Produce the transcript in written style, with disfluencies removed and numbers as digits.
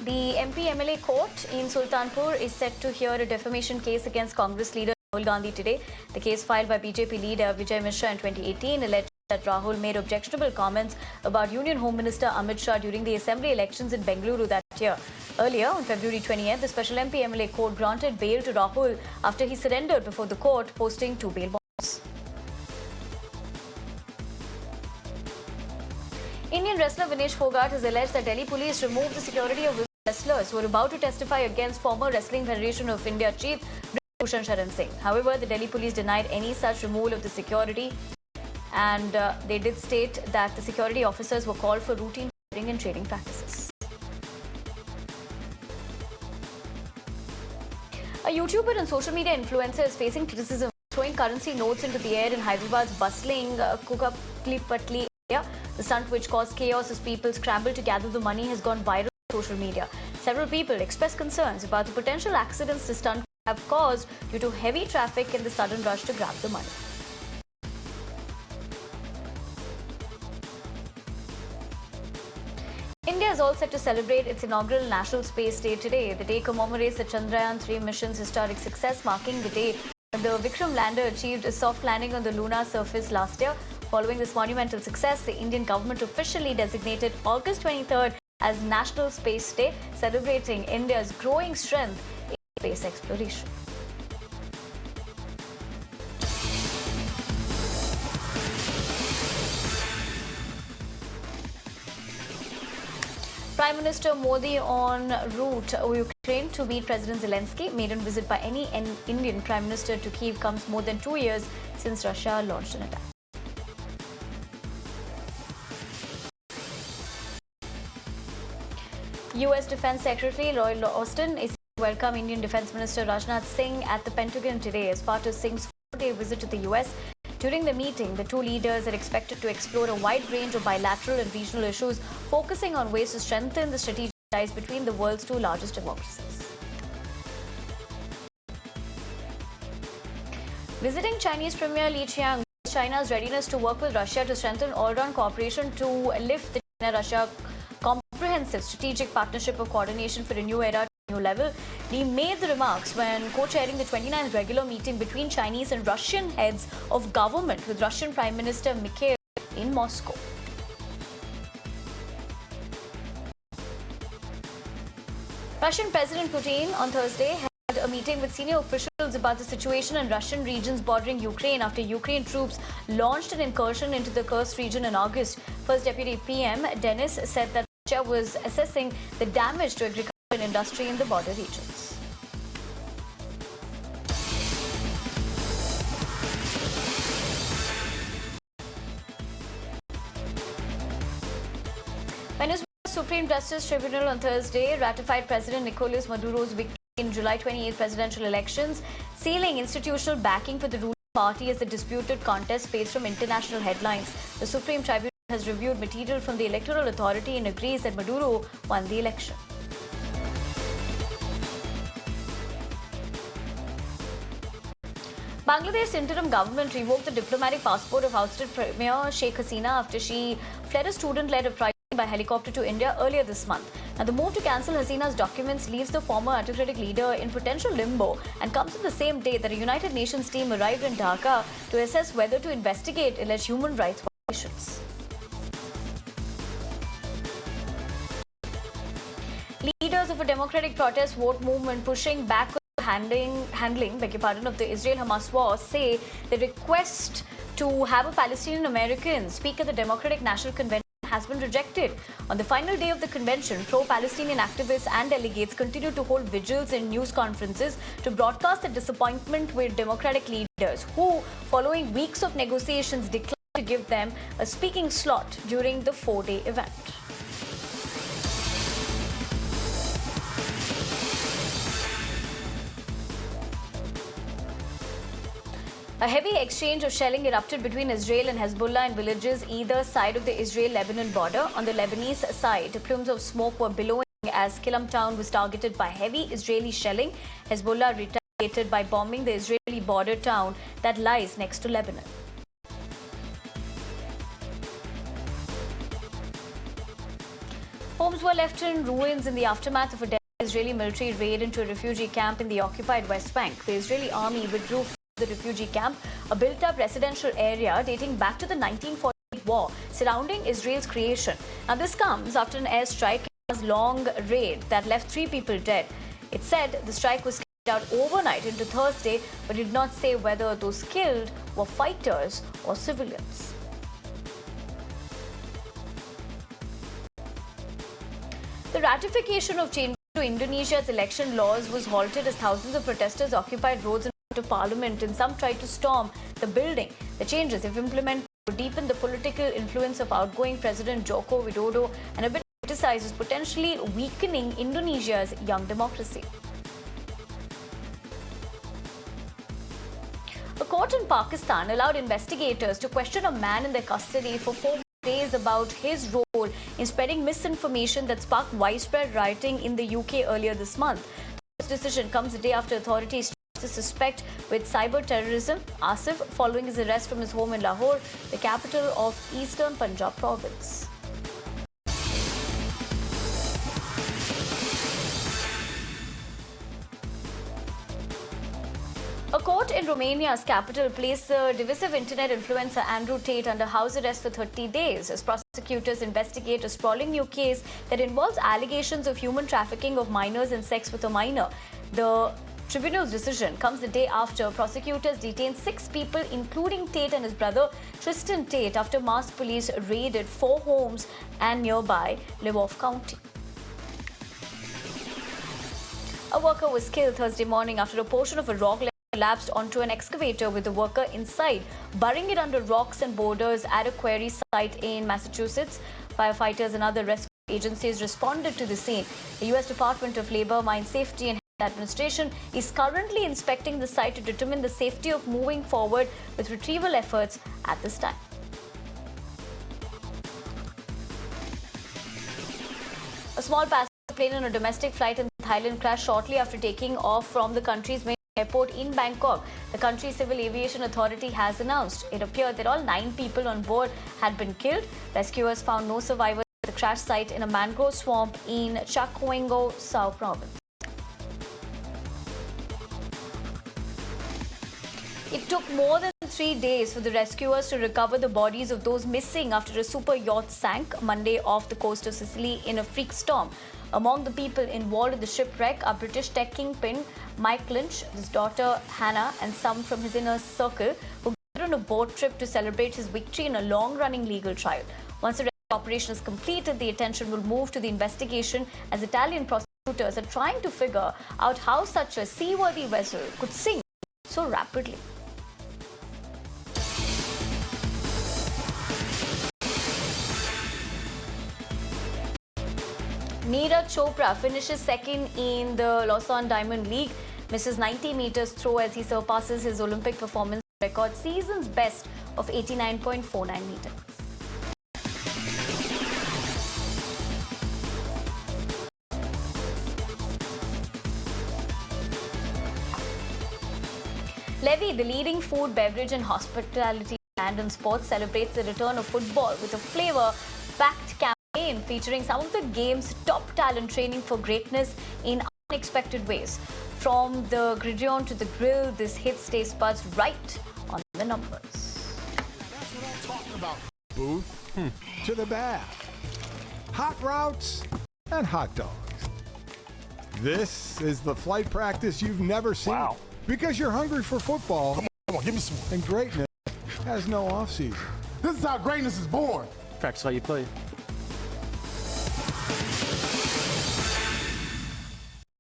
The MP-MLA court in Sultanpur is set to hear a defamation case against Congress leader Rahul Gandhi today. The case filed by BJP leader Vijay Mishra in 2018 alleged that Rahul made objectionable comments about Union Home Minister Amit Shah during the assembly elections in Bengaluru that year. Earlier, on February 20th, the special MP-MLA court granted bail to Rahul after he surrendered before the court, posting 2 bail bonds. Indian wrestler Vinesh Phogat has alleged that Delhi police removed the security of wrestlers who were about to testify against former Wrestling Federation of India chief Bhushan Sharan Singh. However, the Delhi police denied any such removal of the security, and they did state that the security officers were called for routine hiring and training practices. A YouTuber and social media influencer is facing criticism for throwing currency notes into the air in Hyderabad's bustling Kukapalipatli area. The stunt, which caused chaos as people scrambled to gather the money, has gone viral on social media. Several people expressed concerns about the potential accidents the stunt could have caused due to heavy traffic and the sudden rush to grab the money. India is all set to celebrate its inaugural National Space Day today. The day commemorates the Chandrayaan-3 mission's historic success, marking the day when the Vikram lander achieved a soft landing on the lunar surface last year. Following this monumental success, the Indian government officially designated August 23rd as National Space Day, celebrating India's growing strength in space exploration. Prime Minister Modi en route to Ukraine to meet President Zelensky. Maiden visit by any Indian Prime Minister to Kyiv comes more than 2 years since Russia launched an attack. US Defense Secretary Lloyd Austin is to welcome Indian Defense Minister Rajnath Singh at the Pentagon today as part of Singh's 4-day visit to the US. During the meeting, the two leaders are expected to explore a wide range of bilateral and regional issues, focusing on ways to strengthen the strategic ties between the world's two largest democracies. Visiting Chinese Premier Li Qiang, China's readiness to work with Russia to strengthen all-round cooperation to lift the China-Russia comprehensive strategic partnership of coordination for a new era to a new level. Li made the remarks when co-chairing the 29th regular meeting between Chinese and Russian heads of government with Russian Prime Minister Mikhail in Moscow. Russian President Putin on Thursday had a meeting with senior officials about the situation in Russian regions bordering Ukraine after Ukraine troops launched an incursion into the Kursk region in August. First Deputy PM Denis said that Russia was assessing the damage to agriculture and industry in the border regions. Venezuela's Supreme Justice Tribunal on Thursday ratified President Nicolas Maduro's victory in July 28 presidential elections, sealing institutional backing for the ruling party as the disputed contest faced from international headlines. The Supreme Tribunal has reviewed material from the Electoral Authority and agrees that Maduro won the election. Bangladesh's interim government revoked the diplomatic passport of ousted Premier Sheikh Hasina after she fled a student-led uprising by helicopter to India earlier this month. Now, the move to cancel Hasina's documents leaves the former autocratic leader in potential limbo and comes on the same day that a United Nations team arrived in Dhaka to assess whether to investigate alleged human rights violations. Leaders of a democratic protest vote movement pushing back on handling of the Israel-Hamas war say the request to have a Palestinian American speak at the Democratic National Convention has been rejected. On the final day of the convention, pro-Palestinian activists and delegates continue to hold vigils and news conferences to broadcast the disappointment with Democratic leaders who, following weeks of negotiations, declined to give them a speaking slot during the 4-day event. A heavy exchange of shelling erupted between Israel and Hezbollah in villages either side of the Israel-Lebanon border. On the Lebanese side, plumes of smoke were billowing as Kilam town was targeted by heavy Israeli shelling. Hezbollah retaliated by bombing the Israeli border town that lies next to Lebanon. Homes were left in ruins in the aftermath of a deadly Israeli military raid into a refugee camp in the occupied West Bank. The Israeli army withdrew from the refugee camp, a built-up residential area dating back to the 1948 war surrounding Israel's creation. Now, this comes after an airstrike and a long raid that left 3 people dead. It said the strike was carried out overnight into Thursday, but did not say whether those killed were fighters or civilians. The ratification of changes to Indonesia's election laws was halted as thousands of protesters occupied roads in front of parliament, and some tried to storm the building. The changes, if implemented, would deepen the political influence of outgoing President Joko Widodo and have been criticized as potentially weakening Indonesia's young democracy. A court in Pakistan allowed investigators to question a man in their custody for 4 days about his role in spreading misinformation that sparked widespread rioting in the UK earlier this month. This decision comes a day after authorities charged the suspect with cyber terrorism, Asif, following his arrest from his home in Lahore, the capital of Eastern Punjab province. A court in Romania's capital placed the divisive internet influencer Andrew Tate under house arrest for 30 days as prosecutors investigate a sprawling new case that involves allegations of human trafficking of minors and sex with a minor. The tribunal's decision comes the day after prosecutors detained 6 people, including Tate and his brother Tristan Tate, after masked police raided 4 homes and nearby Lwów County. A worker was killed Thursday morning after a portion of a rock collapsed onto an excavator with the worker inside, burying it under rocks and boulders at a quarry site in Massachusetts. Firefighters and other rescue agencies responded to the scene. The U.S. Department of Labor, Mine Safety and Health Administration is currently inspecting the site to determine the safety of moving forward with retrieval efforts at this time. A small passenger plane on a domestic flight in Thailand crashed shortly after taking off from the country's main airport in Bangkok. The country's civil aviation authority has announced it appeared that all 9 people on board had been killed. Rescuers found no survivors at the crash site in a mangrove swamp in Chacoengo, South Province. It took more than 3 days for the rescuers to recover the bodies of those missing after a super yacht sank Monday off the coast of Sicily in a freak storm. Among the people involved in the shipwreck are British tech kingpin Mike Lynch, his daughter Hannah, and some from his inner circle who gathered on a boat trip to celebrate his victory in a long-running legal trial. Once the rescue operation is completed, the attention will move to the investigation as Italian prosecutors are trying to figure out how such a seaworthy vessel could sink so rapidly. Neeraj Chopra finishes second in the Lausanne Diamond League, misses 90 meters throw as he surpasses his Olympic performance record, season's best of 89.49 meters. Levy, the leading food, beverage and hospitality brand in sports, celebrates the return of football with a flavor-packed campaign featuring some of the game's top talent training for greatness in unexpected ways. From the gridiron to the grill, this hits taste buds right on the numbers. That's what I'm talking about. Booth to the bath. Hot routes and hot dogs. This is the flight practice you've never seen. Wow. Because you're hungry for football. Come on, give me some. And greatness has no off-season. This is how greatness is born. Practice how you play.